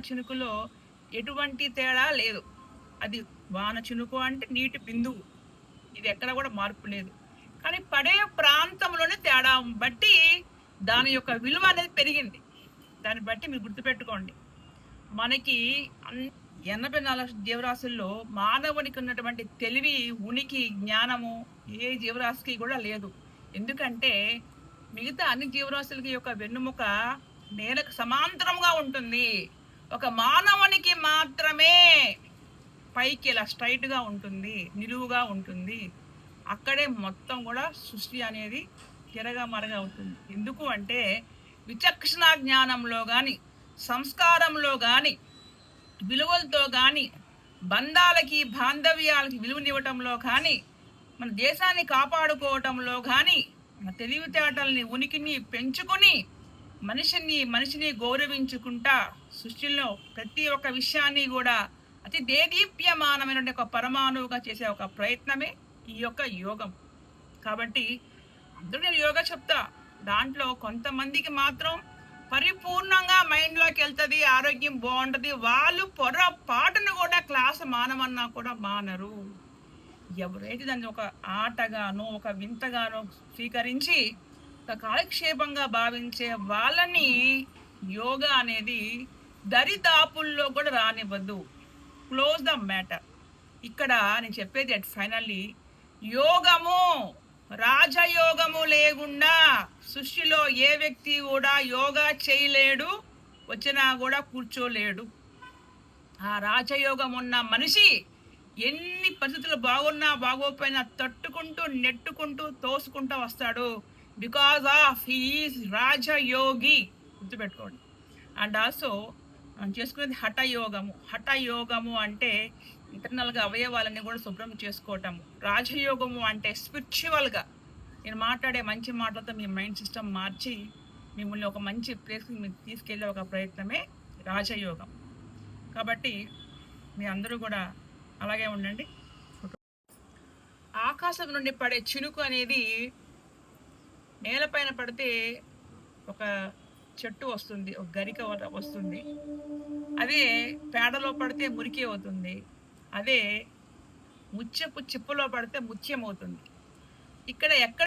చినుకులో ఎటువంటి తేడా లేదు. అది వాన చినుకు అంటే నీటి బిందువు. ఇది ఎక్కడ కూడా మార్పు లేదు. కానీ పడే ప్రాంతంలోనే తేడా బట్టి దాని యొక్క విలువ అనేది పెరిగింది. దాన్ని బట్టి మీరు గుర్తుపెట్టుకోండి. మనకి 84 జీవరాశుల్లో మానవునికి ఉన్నటువంటి తెలివి, ఉనికి, జ్ఞానము ఏ జీవరాశికి కూడా లేదు. ఎందుకంటే మిగతా అన్ని జీవరాశులకి యొక్క వెన్నుముక నేలకు సమాంతరంగా ఉంటుంది. ఒక మానవునికి మాత్రమే పైకి ఇలా స్ట్రైట్గా ఉంటుంది, నిలువుగా ఉంటుంది. అక్కడే మొత్తం కూడా సృష్టి అనేది తిరగా మరగా అవుతుంది. ఎందుకు అంటే విచక్షణ జ్ఞానంలో కానీ, సంస్కారంలో కానీ, విలువలతో కానీ, బంధాలకి బాంధవ్యాలకి విలువనివ్వటంలో కానీ, మన దేశాన్ని కాపాడుకోవటంలో కానీ, మన తెలివితేటల్ని ఉనికిని పెంచుకొని మనిషిని గౌరవించుకుంటా సృష్టిలో ప్రతి ఒక్క విషయాన్ని కూడా అతి దేదీప్యమానమైన ఒక పరమాణువుగా చేసే ఒక ప్రయత్నమే ఈ యొక్క యోగం. కాబట్టి అందరూ నేను యోగా చెప్తా, దాంట్లో కొంతమందికి మాత్రం పరిపూర్ణంగా మైండ్లోకి వెళ్తుంది, ఆరోగ్యం బాగుంటుంది. వాళ్ళు పొరపాటును కూడా క్లాస్ మానమన్నా కూడా మానరు. ఎవరైతే దాన్ని ఒక ఆటగానో ఒక వింతగానో స్వీకరించి ఒక కాలక్షేపంగా భావించే వాళ్ళని యోగా అనేది దరిదాపుల్లో కూడా రానివ్వద్దు. Close the matter. ఇక్కడ నేను చెప్పేది అట్ ఫైనల్లీ యోగము, రాజయోగము లేకుండా సృష్టిలో ఏ వ్యక్తి కూడా యోగా చేయలేడు, వచ్చినా కూడా కూర్చోలేడు. ఆ రాజయోగం ఉన్న మనిషి ఎన్ని పరిస్థితులు బాగున్నా బాగోపోయినా తట్టుకుంటూ నెట్టుకుంటూ తోసుకుంటూ వస్తాడు. బికాజ్ ఆఫ్ హీఈస్ రాజయోగి. గుర్తుపెట్టుకోండి. అండ్ ఆల్సో మనం చేసుకునేది హఠయోగము. హఠయోగము అంటే ఇంటర్నల్గా అవయవాలన్నీ కూడా శుభ్రం చేసుకోవటము. రాజయోగము అంటే స్పిరిచువల్గా నేను మాట్లాడే మంచి మాటలతో మీ మైండ్ సిస్టమ్ మార్చి మిమ్మల్ని ఒక మంచి ప్లేస్కి మీరు తీసుకెళ్ళే ఒక ప్రయత్నమే రాజయోగం. కాబట్టి మీ అందరూ కూడా అలాగే ఉండండి. ఆకాశం నుండి పడే చినుకు అనేది నేలపైన పడితే ఒక చెట్టు వస్తుంది, ఒక గరిక వస్తుంది. అదే పేడలో పడితే మురికి అవుతుంది. అదే ముత్యపు చిప్పలో పడితే ముత్యం అవుతుంది. ఇక్కడ ఎక్కడ